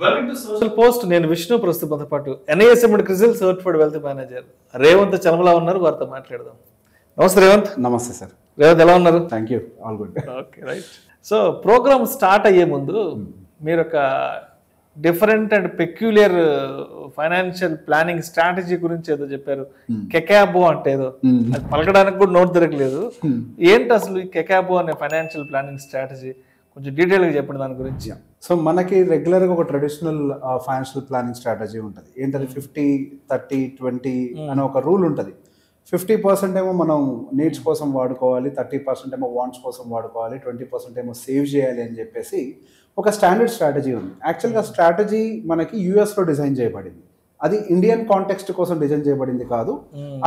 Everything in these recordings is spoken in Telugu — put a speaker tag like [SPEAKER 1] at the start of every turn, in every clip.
[SPEAKER 1] Welcome to social post. నేను విష్ణు, ప్రస్తుతంతో పాటు NISM CRISIL certified wealth manager Revanth Chalamala ఉన్నారు. వారితో మాట్లాడదాం. నమస్తే రేవంత్.
[SPEAKER 2] నమస్తే సార్.
[SPEAKER 1] రేవంత్ ఎలా ఉన్నారు?
[SPEAKER 2] Thank you, all good.
[SPEAKER 1] Okay, right. So programme start అయ్యే ముందు మీరు ఒక different and peculiar financial planning strategy గురించి ఏదో చెప్పారు. కెకాబో అంటే ఏదో అది పలకడానికి కూడా నోట్ దొరకలేదు. ఏంటి అసలు ఈ కెకాబో అనే ఫైనాన్షియల్ ప్లానింగ్ స్ట్రాటజీ? కొంచెం డీటెయిల్గా చెప్పండి దాని గురించి.
[SPEAKER 2] సో మనకి రెగ్యులర్గా ఒక ట్రెడిషనల్ ఫైనాన్షియల్ ప్లానింగ్ స్ట్రాటజీ ఉంటుంది. ఏంటది 50-30-20 అనే ఒక రూల్ ఉంటుంది. 50% ఏమో మనం నీడ్స్ కోసం వాడుకోవాలి, 30% ఏమో వాంట్స్ కోసం వాడుకోవాలి, 20% ఏమో సేవ్ చేయాలి అని చెప్పేసి ఒక స్టాండర్డ్ స్ట్రాటజీ ఉంది. యాక్చువల్గా స్ట్రాటజీ మనకి యూఎస్లో డిజైన్ చేయబడింది. అది ఇండియన్ కాంటెక్స్ట్ కోసం డిజైన్ చేయబడింది కాదు,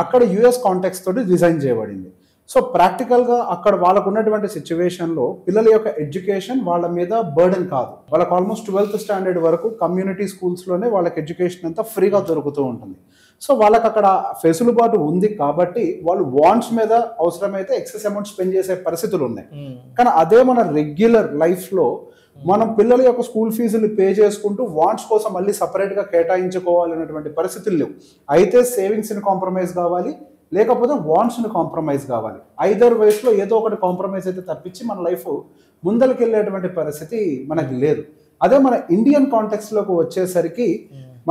[SPEAKER 2] అక్కడ యూఎస్ కాంటెక్స్ట్ తోటి డిజైన్ చేయబడింది. సో ప్రాక్టికల్గా అక్కడ వాళ్ళకు ఉన్నటువంటి సిచ్యువేషన్లో పిల్లల యొక్క ఎడ్యుకేషన్ వాళ్ళ మీద బర్డెన్ కాదు. వాళ్ళకి ఆల్మోస్ట్ 12th స్టాండర్డ్ వరకు కమ్యూనిటీ స్కూల్స్లోనే వాళ్ళకి ఎడ్యుకేషన్ అంతా ఫ్రీగా దొరుకుతూ ఉంటుంది. సో వాళ్ళకి అక్కడ ఫెసిలిబాటు ఉంది కాబట్టి వాళ్ళు వాంట్స్ మీద అవసరమైతే ఎక్సెస్ అమౌంట్ స్పెండ్ చేసే పరిస్థితులు ఉన్నాయి. కానీ అదే మన రెగ్యులర్ లైఫ్లో మనం పిల్లల యొక్క స్కూల్ ఫీజులు పే చేసుకుంటూ వాంట్స్ కోసం మళ్ళీ సపరేట్గా కేటాయించుకోవాలనేటువంటి పరిస్థితులు లేవు. అయితే సేవింగ్స్ని కాంప్రమైజ్ కావాలి, లేకపోతే వాంట్స్ని కాంప్రమైజ్ కావాలి. ఐదర్ వేస్లో ఏదో ఒకటి కాంప్రమైజ్ అయితే తప్పించి మన లైఫ్ ముందరికి వెళ్ళేటువంటి పరిస్థితి మనకి లేదు. అదే మన ఇండియన్ కాంటెక్స్ట్లోకి వచ్చేసరికి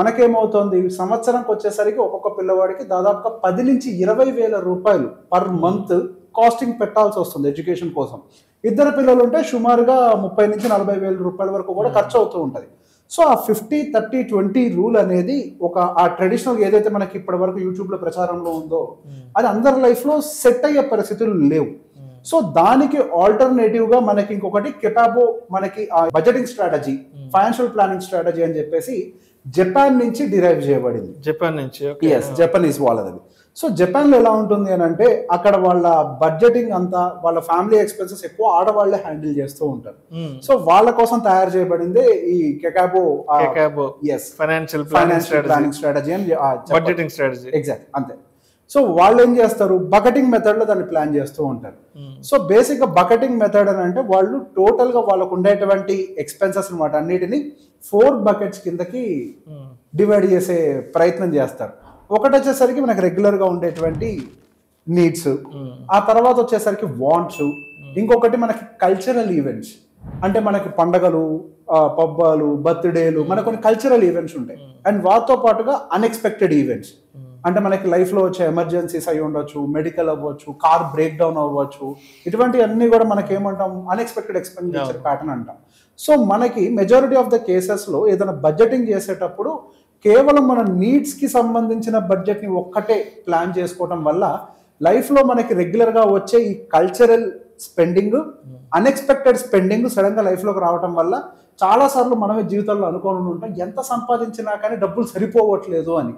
[SPEAKER 2] మనకేమవుతుంది, సంవత్సరంకి వచ్చేసరికి ఒక్కొక్క పిల్లవాడికి దాదాపుగా 10,000-20,000 రూపాయలు పర్ మంత్ కాస్టింగ్ పెట్టాల్సి వస్తుంది ఎడ్యుకేషన్ కోసం. ఇద్దరు పిల్లలు ఉంటే సుమారుగా 30,000-40,000 రూపాయల వరకు కూడా ఖర్చు అవుతూ ఉంటుంది. సో ఆ 50-30-20 రూల్ అనేది ఒక ఆ ట్రెడిషనల్ ఏదైతే మనకి ఇప్పటి వరకు యూట్యూబ్లో ప్రచారంలో ఉందో అది అందరి లైఫ్లో సెట్ అయ్యే పరిస్థితులు లేవు. సో దానికి ఆల్టర్నేటివ్గా మనకి ఇంకొకటి కెపాబో, మనకి ఆ budgeting strategy, financial planning strategy అని చెప్పేసి జపాన్ నుంచి డిరైవ్ చేయబడింది.
[SPEAKER 1] జపాన్ నుంచి?
[SPEAKER 2] ఎస్, జపనీస్ వాళ్ళది. సో జపాన్లో ఎలా ఉంటుంది అని అంటే అక్కడ వాళ్ళ బడ్జెటింగ్ అంతా, వాళ్ళ ఫ్యామిలీ ఎక్స్పెన్సెస్ ఎక్కువ ఆడవాళ్లే హ్యాండిల్ చేస్తూ ఉంటారు. సో వాళ్ళ కోసం తయారు చేయబడింది ఈ Kakeibo. Yes, financial planning strategy and
[SPEAKER 1] budgeting strategy.
[SPEAKER 2] Exact, అంతే. సో వాళ్ళు ఏం చేస్తారు, బకెటింగ్ మెథడ్ లో దాన్ని ప్లాన్ చేస్తూ ఉంటారు. సో బేసిక్ గా బకెటింగ్ మెథడ్ అని అంటే వాళ్ళు టోటల్ గా వాళ్ళకు ఉండేటువంటి ఎక్స్పెన్సెస్ అనమాట అన్నిటిని 4 buckets కిందకి డివైడ్ చేసే ప్రయత్నం చేస్తారు. ఒకటి వచ్చేసరికి మనకి రెగ్యులర్ గా ఉండేటువంటి నీడ్స్, ఆ తర్వాత వచ్చేసరికి వాంట్స్, ఇంకొకటి మనకి కల్చరల్ ఈవెంట్స్, అంటే మనకి పండగలు, పబ్బాలు, బర్త్డేలు, మనకు కొన్ని కల్చరల్ ఈవెంట్స్ ఉంటాయి. అండ్ వాటితో పాటుగా అన్ఎక్స్పెక్టెడ్ ఈవెంట్స్, అంటే మనకి లైఫ్లో వచ్చే ఎమర్జెన్సీస్ అయి ఉండొచ్చు, మెడికల్ అవ్వచ్చు, కార్ బ్రేక్ డౌన్ అవ్వచ్చు, ఇటువంటి అన్ని కూడా మనకి ఏమంటాం, అన్ఎక్స్పెక్టెడ్ ఎక్స్పెండిచర్ ప్యాటర్న్ అంటాం. సో మనకి మెజారిటీ ఆఫ్ ద కేసెస్లో ఏదైనా బడ్జెటింగ్ చేసేటప్పుడు కేవలం మన నీడ్స్కి సంబంధించిన బడ్జెట్ని ఒక్కటే ప్లాన్ చేసుకోవటం వల్ల లైఫ్లో మనకి రెగ్యులర్గా వచ్చే ఈ కల్చరల్ స్పెండింగ్, అన్ఎక్స్పెక్టెడ్ స్పెండింగ్ సడన్గా లైఫ్లోకి రావటం వల్ల చాలాసార్లు మనమే జీవితంలో అనుకోని ఉంటాం, ఎంత సంపాదించినా కానీ డబ్బులు సరిపోవట్లేదు అని.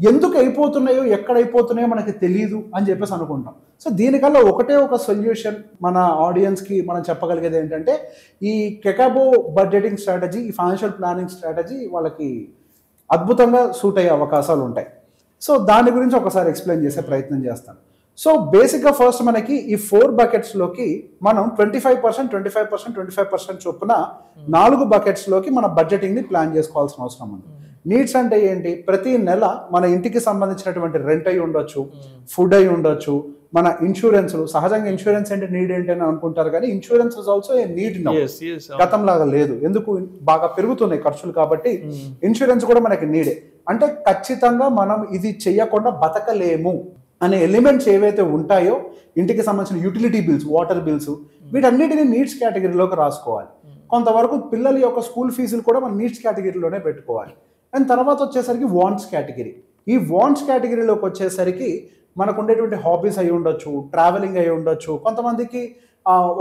[SPEAKER 2] ఎందుకు అయిపోతున్నాయో, ఎక్కడ అయిపోతున్నాయో మనకి తెలియదు అని చెప్పేసి అనుకుంటాం. సో దీనికల్లా ఒకటే ఒక సొల్యూషన్ మన ఆడియన్స్కి మనం చెప్పగలిగేది ఏంటంటే ఈ కెకాబో బడ్జెటింగ్ స్ట్రాటజీ, ఈ ఫైనాన్షియల్ ప్లానింగ్ స్ట్రాటజీ వాళ్ళకి అద్భుతంగా సూట్ అయ్యే అవకాశాలు ఉంటాయి. సో దాని గురించి ఒకసారి ఎక్స్ప్లెయిన్ చేసే ప్రయత్నం చేస్తాను. సో బేసిక్గా ఫస్ట్ మనకి ఈ 4 bucketsలోకి మనం 25% చొప్పున 4 bucketsలోకి మన బడ్జెటింగ్ని ప్లాన్ చేసుకోవాల్సిన అవసరం ఉంది. నీడ్స్ అంటే ఏంటి, ప్రతి నెల మన ఇంటికి సంబంధించినటువంటి రెంట్ అయి ఉండొచ్చు, ఫుడ్ అయి ఉండొచ్చు, మన ఇన్సూరెన్స్లు. సహజంగా ఇన్సూరెన్స్ అంటే నీడ్ ఏంటి అని అనుకుంటారు, కానీ insurance is also a need now. గతంలాగా లేదు, ఎందుకు బాగా పెరుగుతున్నాయి ఖర్చులు కాబట్టి ఇన్సూరెన్స్ కూడా మనకి నీడే. అంటే ఖచ్చితంగా మనం ఇది చెయ్యకుండా బతకలేము అనే ఎలిమెంట్స్ ఏవైతే ఉంటాయో, ఇంటికి సంబంధించిన యూటిలిటీ బిల్స్, వాటర్ బిల్స్, వీటన్నిటిని నీడ్స్ కేటగిరీలోకి రాసుకోవాలి. కొంతవరకు పిల్లల యొక్క స్కూల్ ఫీజులు కూడా మన నీడ్స్ కేటగిరీలోనే పెట్టుకోవాలి. అండ్ తర్వాత వచ్చేసరికి వాంట్స్ కేటగిరీ. ఈ వాంట్స్ కేటగిరీలోకి వచ్చేసరికి మనకు ఉండేటువంటి హాబీస్ అయి ఉండొచ్చు, ట్రావెలింగ్ అయి ఉండొచ్చు, కొంతమందికి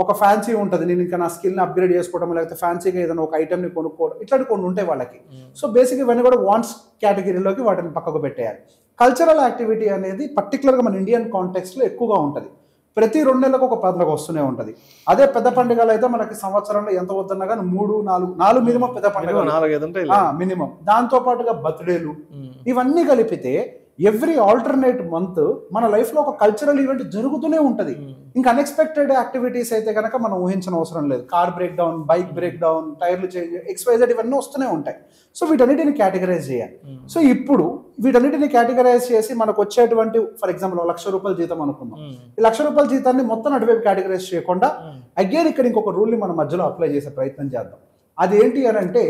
[SPEAKER 2] ఒక ఫ్యాన్సీ ఉంటుంది, నేను ఇంకా నా స్కిల్ని అప్గ్రేడ్ చేసుకోవడం, లేకపోతే ఫ్యాన్సీగా ఏదైనా ఒక ఐటమ్ని కొనుక్కోవడం, ఇట్లాంటి కొన్ని ఉంటాయి వాళ్ళకి. సో బేసిక్ ఇవన్నీ కూడా వాంట్స్ కేటగిరీలోకి వాటిని పక్కకు పెట్టేయాలి. కల్చరల్ యాక్టివిటీ అనేది పర్టికులర్గా మన ఇండియన్ కాంటెక్స్ట్లో ఎక్కువగా ఉంటుంది. ప్రతి 2 నెలలకు ఒక పండుగ వస్తూనే ఉంటుంది. అదే పెద్ద పండుగలు అయితే మనకి సంవత్సరంలో ఎంత వద్దన్నా కానీ 3-4 మినిమం పెద్ద పండుగ మినిమం. దాంతో పాటుగా బర్త్డేలు, ఇవన్నీ కలిపితే ఎవ్రీ ఆల్టర్నేట్ మంత్ మన లైఫ్ లో ఒక కల్చరల్ ఈవెంట్ జరుగుతూనే ఉంటది. ఇంకా అన్ఎక్స్పెక్టెడ్ యాక్టివిటీస్ అయితే కనుక మనం ఊహించిన అవసరం లేదు. Car break down, bike break down, టైర్లు చేంజ్, XYZ ఇవన్నీ వస్తూనే ఉంటాయి. సో వీటన్నిటిని కేటగరైజ్ చేయాలి. సో ఇప్పుడు వీటన్నిటిని కేటగరైజ్ చేసి మనకు వచ్చేటువంటి, ఫర్ ఎగ్జాంపుల్ ₹1,00,000 జీతం అనుకుందాం. ఈ ₹1,00,000 జీతాన్ని మొత్తం అటువైపు కేటగరైజ్ చేయకుండా అగైన్ ఇక్కడ ఇంకొక రూల్ ని మన మధ్యలో అప్లై చేసే ప్రయత్నం చేద్దాం. అదేంటి అని అంటే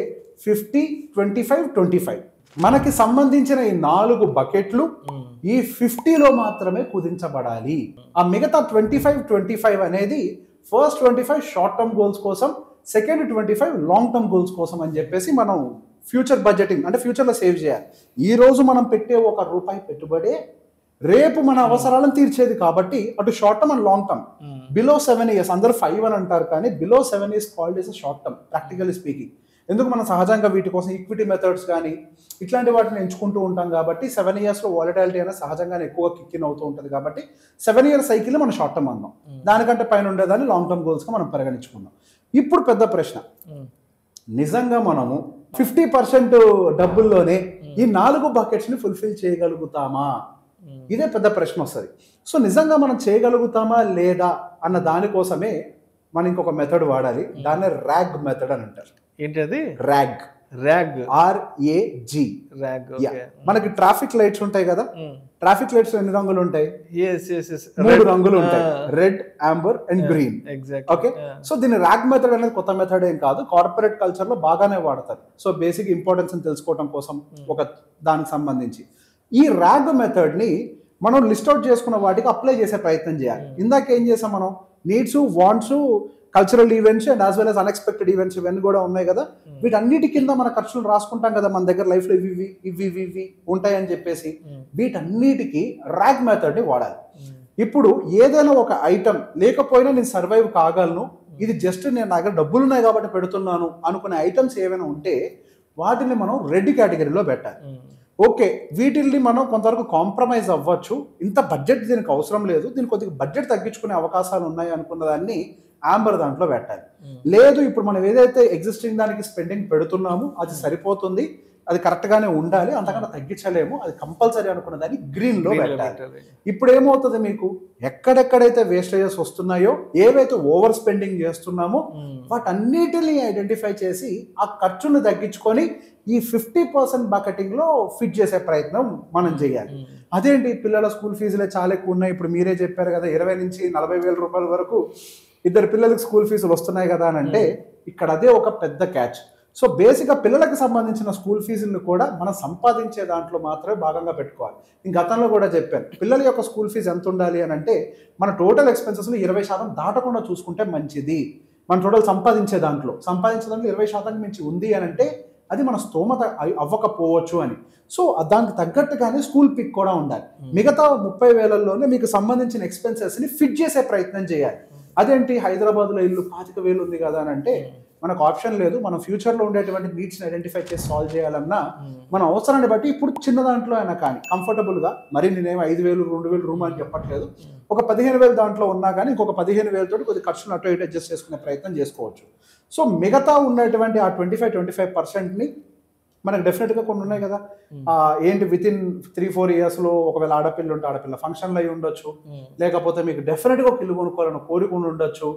[SPEAKER 2] 50, 25, 25. మనకి సంబంధించిన ఈ 4 బకెట్లు ఈ 50లో మాత్రమే కుదించబడాలి. ఆ మిగతా 25, 25 అనేది ఫస్ట్ 25 షార్ట్ టర్మ్ గోల్స్ కోసం, సెకండ్ 25 లాంగ్ టర్మ్ గోల్స్ కోసం అని చెప్పేసి మనం ఫ్యూచర్ బడ్జెటింగ్ అంటే ఫ్యూచర్లో సేవ్ చేయాలి. ఈ రోజు మనం పెట్టే ₹1 పెట్టుబడే రేపు మన అవసరాలను తీర్చేది కాబట్టి అటు short term and long term. Below 7 years అందరూ 5 అని అంటారు, కానీ below 7 years called is short term practically speaking. ఎందుకు మనం సహజంగా వీటి కోసం ఈక్విటీ మెథడ్స్ కానీ ఇట్లాంటి వాటిని ఎంచుకుంటూ ఉంటాం కాబట్టి 7 yearsలో వాలటాలిటీ అనేది సహజంగానే ఎక్కువ కిక్కిన్ అవుతూ ఉంటుంది కాబట్టి 7 year సైకిల్ మనం షార్ట్ టర్మ్ అందాం, దానికంటే పైన ఉండేదాన్ని లాంగ్ టర్మ్ గోల్స్గా మనం పరిగణించుకుందాం. ఇప్పుడు పెద్ద ప్రశ్న, నిజంగా మనము 50% డబ్బుల్లోనే ఈ 4 బకెట్స్ని ఫుల్ఫిల్ చేయగలుగుతామా? ఇదే పెద్ద ప్రశ్న వస్తుంది. సో నిజంగా మనం చేయగలుగుతామా లేదా అన్న దానికోసమే మనం ఇంకొక మెథడ్ వాడాలి. దాన్ని ర్యాగ్ మెథడ్ అని అంటారు.
[SPEAKER 1] ఏంటది?
[SPEAKER 2] ర్యాగ్.
[SPEAKER 1] Rag,
[SPEAKER 2] RAG.
[SPEAKER 1] ర్యాగ్.
[SPEAKER 2] మనకి ట్రాఫిక్ లైట్స్ ఉంటాయి కదా, ట్రాఫిక్ లైట్స్ ఎన్ని రంగులు ఉంటాయి? 3 రంగులు ఉంటాయి, red, amber and green. Okay, so దీని ర్యాగ్ మెథడ్ అనేది కొత్త మెథడ్ ఏం కాదు, కార్పొరేట్ కల్చర్ లో బాగానే వాడతారు. సో బేసిక్ ఇంపార్టెన్స్ అని తెలుసుకోవడం కోసం ఒక దానికి సంబంధించి ఈ ర్యాగ్ మెథడ్ ని మనం లిస్ట్ అవుట్ చేసుకున్న వాటికి అప్లై చేసే ప్రయత్నం చేయాలి. ఇందాక ఏం చేసాం మనం? Needs, wants, cultural events and as well as unexpected events ఇవన్నీ కూడా ఉన్నాయి కదా. వీటన్నిటి కింద మన ఖర్చులు రాసుకుంటాం కదా మన దగ్గర లైఫ్లో, ఇవి ఉంటాయని చెప్పేసి వీటన్నిటికీ ర్యాగ్ మెథడ్ ని వాడాలి. ఇప్పుడు ఏదైనా ఒక ఐటమ్ లేకపోయినా నేను సర్వైవ్ కాగలను, ఇది జస్ట్ నేను నా దగ్గర డబ్బులు ఉన్నాయి కాబట్టి పెడుతున్నాను అనుకునే ఐటమ్స్ ఏమైనా ఉంటే వాటిని మనం రెడ్ కేటగిరీలో పెట్టాలి. ఓకే, వీటిల్ని మనం కొంతవరకు కాంప్రమైజ్ అవ్వచ్చు, ఇంత బడ్జెట్ దీనికి అవసరం లేదు, దీనికి కొద్దిగా బడ్జెట్ తగ్గించుకునే అవకాశాలు ఉన్నాయి అనుకున్న దాన్ని ఆంబర్ దాంట్లో పెట్టాలి. లేదు, ఇప్పుడు మనం ఏదైతే ఎగ్జిస్టింగ్ దానికి స్పెండింగ్ పెడుతున్నామో అది సరిపోతుంది, అది కరెక్ట్ గానే ఉండాలి, అంతకన్నా తగ్గించలేము, అది కంపల్సరీ అనుకున్న దాన్ని గ్రీన్ లో పెట్టాలి. ఇప్పుడు ఏమవుతుంది, మీకు ఎక్కడెక్కడైతే వేస్టేజెస్ వస్తున్నాయో, ఏవైతే ఓవర్ స్పెండింగ్ చేస్తున్నామో వాటన్నిటిని ఐడెంటిఫై చేసి ఆ ఖర్చును తగ్గించుకొని ఈ 50% బకెటింగ్ లో ఫిట్ చేసే ప్రయత్నం మనం చేయాలి. అదేంటి, పిల్లల స్కూల్ ఫీజులే చాలా ఎక్కువ ఉన్నాయి, ఇప్పుడు మీరే చెప్పారు కదా 20 నుంచి 40 వేల రూపాయల వరకు 2 పిల్లలకి స్కూల్ ఫీజులు వస్తున్నాయి కదా అని అంటే ఇక్కడ అదే ఒక పెద్ద క్యాచ్. సో బేసిక్గా పిల్లలకు సంబంధించిన స్కూల్ ఫీజులను కూడా మనం సంపాదించే దాంట్లో మాత్రమే భాగంగా పెట్టుకోవాలి. నేను గతంలో కూడా చెప్పాను, పిల్లల యొక్క స్కూల్ ఫీజు ఎంత ఉండాలి అని అంటే మన టోటల్ ఎక్స్పెన్సెస్లో 20% దాటకుండా చూసుకుంటే మంచిది. మన టోటల్ సంపాదించే దాంట్లో 20% మించి ఉంది అని అంటే అది మన స్తోమత అవ్వకపోవచ్చు అని. సో దానికి తగ్గట్టుగానే స్కూల్ పిక్ కూడా ఉండాలి. మిగతా 30,000లోనే మీకు సంబంధించిన ఎక్స్పెన్సెస్ని ఫిట్ చేసే ప్రయత్నం చేయాలి. అదేంటి, హైదరాబాద్లో ఇల్లు 25,000 ఉంది కదా అని అంటే మనకు ఆప్షన్ లేదు. మనం ఫ్యూచర్లో ఉండేటువంటి నీడ్స్ని ఐడెంటిఫై చేసి సాల్వ్ చేయాలన్నా మన అవసరాన్ని బట్టి ఇప్పుడు చిన్న దాంట్లో అయినా కానీ కంఫర్టబుల్గా, మరి నేనేమో 5,000, 2,000 రూమ్ అని చెప్పట్లేదు, ఒక 15,000 దాంట్లో ఉన్నా కానీ ఇంకొక 15,000 తోటి కొద్ది ఖర్చును అటు ఇటు అడ్జస్ట్ చేసుకునే ప్రయత్నం చేసుకోవచ్చు. సో మిగతా ఉన్నటువంటి ఆ 25% మనకు డెఫినెట్గా కొన్ని ఉన్నాయి కదా, ఏంటి వితిన్ 3-4 ఇయర్స్లో ఒకవేళ ఆడపిల్ల ఉంటే ఆడపిల్ల ఫంక్షన్లు అయి ఉండొచ్చు, లేకపోతే మీకు డెఫినెట్గా ఒక ఇల్లు కొనుక్కోవాలని కోరిక ఉండొచ్చు.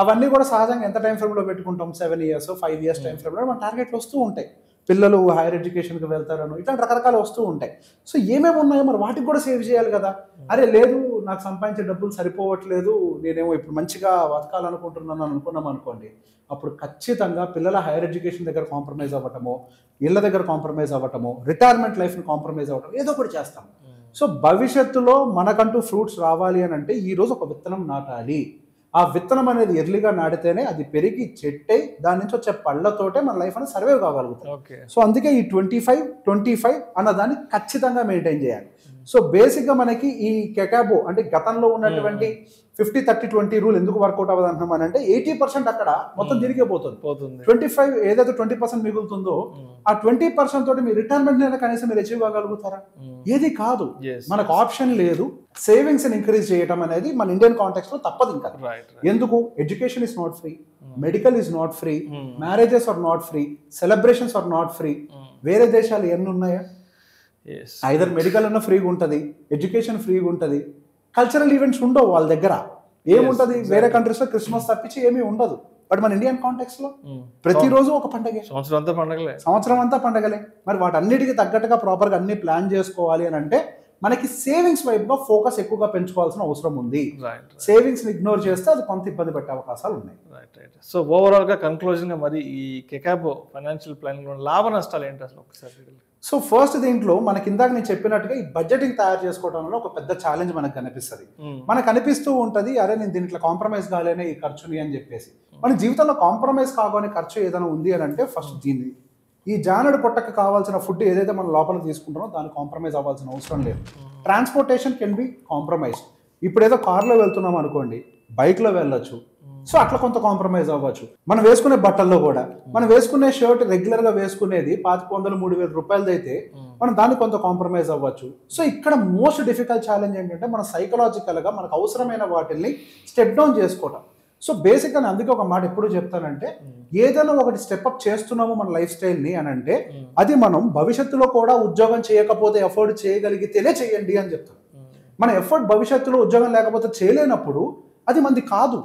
[SPEAKER 2] అవన్నీ కూడా సహజంగా ఎంత టైం ఫ్రేమ్లో పెట్టుకుంటాం, 7 years, 5 years టైం ఫ్రేమ్లో మన టార్గెట్లు వస్తూ ఉంటాయి. పిల్లలు హైయర్ ఎడ్యుకేషన్కి వెళ్తారను ఇట్లాంటి రకరకాలు వస్తూ ఉంటాయి. సో ఏమేమి ఉన్నాయో మరి వాటికి కూడా సేవ్ చేయాలి కదా. అరే లేదు, నాకు సంపాదించే డబ్బులు సరిపోవట్లేదు, నేనేమో ఇప్పుడు మంచిగా బతకాలనుకుంటున్నాను అనుకున్నాం అనుకోండి, అప్పుడు ఖచ్చితంగా పిల్లల హైయర్ ఎడ్యుకేషన్ దగ్గర కాంప్రమైజ్ అవ్వటమో, ఇళ్ళ దగ్గర కాంప్రమైజ్ అవ్వటమో, రిటైర్మెంట్ లైఫ్ని కాంప్రమైజ్ అవ్వటం ఏదో ఒకటి చేస్తాం. సో భవిష్యత్తులో మనకంటూ ఫ్రూట్స్ రావాలి అని అంటే ఈరోజు ఒక విత్తనం నాటాలి. ఆ విత్తనం అనేది ఎర్లీగా నాటితేనే అది పెరిగి చెట్టై దాని నుంచి వచ్చే పళ్ళతోటే మన లైఫ్ అనేది సర్వైవ్ కాగలుగుతాం. సో అందుకే ఈ 25-25 అన్న దాన్ని ఖచ్చితంగా మెయింటైన్ చేయాలి. సో బేసిక్గా మనకి ఈ కెకాబో అంటే గతంలో ఉన్నటువంటి 50-30-20 రూల్ ఎందుకు వర్కౌట్ అవ్వదు అంటున్నాం అంటే 80% అక్కడ మొత్తం తిరిగే పోతుంది. 25 ఏదైతే 20% మిగులుతుందో ఆ 20% తోటి మీ రిటైర్మెంట్ అయినా కనీసం మీరు అచీవ్ కాగలుగుతారా? ఏది కాదు, మనకు ఆప్షన్ లేదు. సేవింగ్స్ ఇంక్రీజ్ చేయడం అనేది మన ఇండియన్ కాంటెక్స్ట్ లో తప్పదు. ఇంకా ఎందుకు, education is not free, medical is not free, marriages are not free, celebrations are not free. వేరే దేశాలు ఎన్ని ఉన్నాయా?
[SPEAKER 1] ఎస్
[SPEAKER 2] ఐదర్ మెడికల్ అన్న ఫ్రీగా ఉంటుంది, ఎడ్యుకేషన్ ఫ్రీగా ఉంటుంది, కల్చరల్ ఈవెంట్స్ ఉండవు వాళ్ళ దగ్గర. ఏముంటది వేరే కంట్రీస్లో క్రిస్మస్ తప్పించి ఏమీ ఉండదు. బట్ మన ఇండియన్ కాంటెక్స్ లో ప్రతిరోజు ఒక పండగే, సంవత్సరం అంతా పండగలే. మరి వాటన్నిటికీ తగ్గట్టుగా ప్రాపర్గా అన్ని ప్లాన్ చేసుకోవాలి అని అంటే మనకి సేవింగ్స్ వైపుగా ఫోకస్ ఎక్కువగా పెంచుకోవాల్సిన అవసరం ఉంది. సేవింగ్స్ ని ఇగ్నోర్ చేస్తే అది కొంత ఇబ్బంది పెట్టే అవకాశాలు ఉన్నాయి.
[SPEAKER 1] సో ఓవరాల్ గా కన్క్లూజన్ గా మరి ఈ కెకాబ్ ఫైనాన్షియల్ ప్లానింగ్ లో లాభ నష్టాలు ఏంటి అసలు ఒకసారి?
[SPEAKER 2] సో ఫస్ట్ దీంట్లో మనకి ఇందాక నేను చెప్పినట్టుగా ఈ బడ్జెటింగ్ తయారు చేసుకోవడంలో ఒక పెద్ద ఛాలెంజ్ మనకు కనిపిస్తుంది. మనకు అనిపిస్తూ ఉంటుంది, అరే నేను దీంట్లో కాంప్రమైజ్ కాలేనే ఈ ఖర్చుని అని చెప్పేసి. మన జీవితంలో కాంప్రమైజ్ కాగానే ఖర్చు ఏదైనా ఉంది అని అంటే ఫస్ట్ దీన్ని, ఈ జానడు పొట్టకు కావాల్సిన ఫుడ్ ఏదైతే మనం లోపల తీసుకుంటామో దాన్ని కాంప్రమైజ్ అవ్వాల్సిన అవసరం లేదు. Transportation can be compromise. ఇప్పుడు ఏదో కార్లో వెళ్తున్నాం అనుకోండి, బైక్లో వెళ్ళొచ్చు, సో అట్లా కొంత కాంప్రమైజ్ అవ్వచ్చు. మనం వేసుకునే బట్టల్లో కూడా, మనం వేసుకునే షర్ట్ రెగ్యులర్ గా వేసుకునేది 2,500-3,000 రూపాయలది అయితే మనం దాన్ని కొంత కాంప్రమైజ్ అవ్వచ్చు. సో ఇక్కడ మోస్ట్ డిఫికల్ట్ ఛాలెంజ్ ఏంటంటే మన సైకలాజికల్ గా మనకు అవసరమైన వాటిని స్టెప్ డౌన్ చేసుకోవడం. సో బేసిక్ గా అందుకే ఒక మాట ఎప్పుడు చెప్తానంటే, ఏదైనా ఒకటి స్టెప్ అప్ చేస్తున్నాము మన లైఫ్ స్టైల్ ని అని అంటే అది మనం భవిష్యత్తులో కూడా ఉద్యోగం చేయకపోతే ఎఫర్ట్ చేయగలిగితేనే చేయండి అని చెప్తాం. మన ఎఫర్ట్ భవిష్యత్తులో ఉద్యోగం లేకపోతే చేయలేనప్పుడు అది మంది కాదు.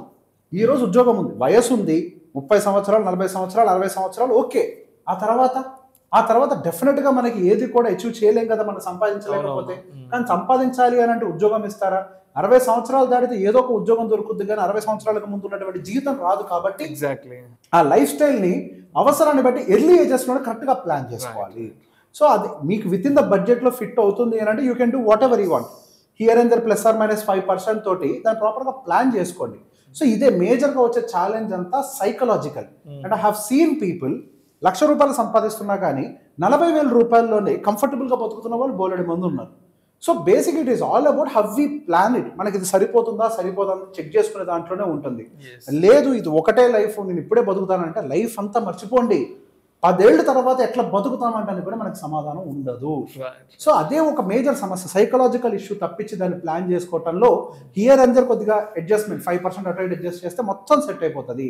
[SPEAKER 2] ఈ రోజు ఉద్యోగం ఉంది, వయసు ఉంది, 30 సంవత్సరాలు, 40 సంవత్సరాలు, 60 సంవత్సరాలు, ఓకే. ఆ తర్వాత డెఫినెట్ గా మనకి ఏది కూడా అచీవ్ చేయలేం కదా మనం సంపాదించలేకపోతే. కానీ సంపాదించాలి అని అంటే ఉద్యోగం ఇస్తారా? 60 సంవత్సరాలు దాటితే ఏదో ఒక ఉద్యోగం దొరుకుతుంది, కానీ 60 సంవత్సరాలకు ముందు ఉన్నటువంటి జీవితం రాదు. కాబట్టి ఆ లైఫ్ స్టైల్ ని అవసరాన్ని బట్టి ఎర్లీ ఏజెస్ లో కరెక్ట్ గా ప్లాన్ చేసుకోవాలి. సో అది మీకు విత్ ఇన్ ద బడ్జెట్ లో ఫిట్ అవుతుంది అని అంటే you can do whatever you want. Here and there +or-5% తోటి దాన్ని ప్రాపర్ గా ప్లాన్ చేసుకోండి. సో ఇదే మేజర్ గా వచ్చే ఛాలెంజ్ అంతా psychological. And I have seen people ₹1,00,000 సంపాదిస్తున్నా కానీ 40,000 రూపాయల్లోనే కంఫర్టబుల్ గా బతుకుతున్న వాళ్ళు బోలెడు మంది ఉన్నారు. So basic it is all about how we plan it. మనకి ఇది సరిపోతుందా చెక్ చేసుకునే దాంట్లోనే ఉంటుంది. లేదు ఇది ఒకటే లైఫ్, నేను ఇప్పుడే బతుకుతానంటే లైఫ్ అంతా మర్చిపోండి. 10 ఏళ్ల తర్వాత ఎట్లా బతుకుతామంటే కూడా మనకు సమాధానం ఉండదు. సో అదే ఒక మేజర్ సమస్య, సైకలాజికల్ ఇష్యూ తప్పించి దాన్ని ప్లాన్ చేసుకోవటంలో హియర్ అండ్ దేర్ కొద్దిగా అడ్జస్ట్మెంట్ 5% అటు అడ్జస్ట్ చేస్తే మొత్తం సెట్ అయిపోతుంది.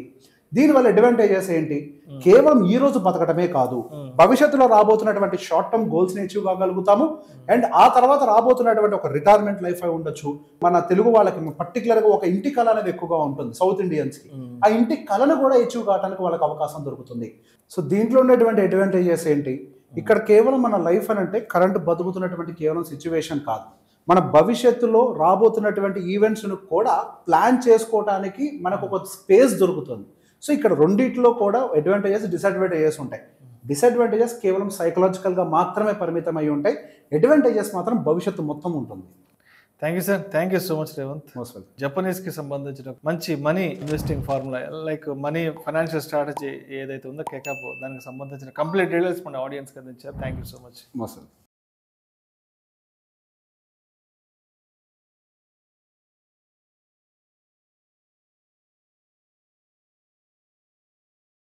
[SPEAKER 2] దీనివల్ల అడ్వాంటేజెస్ ఏంటి? కేవలం ఈ రోజు బతకటమే కాదు, భవిష్యత్తులో రాబోతున్నటువంటి షార్ట్ టర్మ్ గోల్స్ ని అచీవ్ కాగలుగుతాము. అండ్ ఆ తర్వాత రాబోతున్నటువంటి ఒక రిటైర్మెంట్ లైఫ్ అయి ఉండొచ్చు. మన తెలుగు వాళ్ళకి పర్టికులర్ గా ఒక ఇంటి కళ అనేది ఎక్కువగా ఉంటుంది సౌత్ ఇండియన్స్ కి. ఆ ఇంటి కళను కూడా అచీవ్ కావడానికి వాళ్ళకి అవకాశం దొరుకుతుంది. సో దీంట్లో ఉండేటువంటి అడ్వాంటేజెస్ ఏంటి? ఇక్కడ కేవలం మన లైఫ్ అని అంటే కరెంట్ బతుకుతున్నటువంటి కేవలం సిచ్యువేషన్ కాదు, మన భవిష్యత్తులో రాబోతున్నటువంటి ఈవెంట్స్ను కూడా ప్లాన్ చేసుకోవడానికి మనకు ఒక స్పేస్ దొరుకుతుంది. సో ఇక్కడ రెండిట్లో కూడా అడ్వాంటేజెస్ డిసడ్వాంటేజెస్ ఉంటాయి. డిసడ్వాంటేజెస్ కేవలం సైకలాజికల్గా మాత్రమే పరిమితం అయి ఉంటాయి, అడ్వాంటేజెస్ మాత్రం భవిష్యత్తు మొత్తం ఉంటుంది.
[SPEAKER 1] Thank you sir, thank you so much Revanth. జపనీస్కి సంబంధించిన మంచి money investing formula, like money financial strategy ఏదైతే ఉందో కెకాబ్, దానికి సంబంధించిన కంప్లీట్ డీటెయిల్స్ మన ఆడియన్స్కి అందించారు. Thank you so much.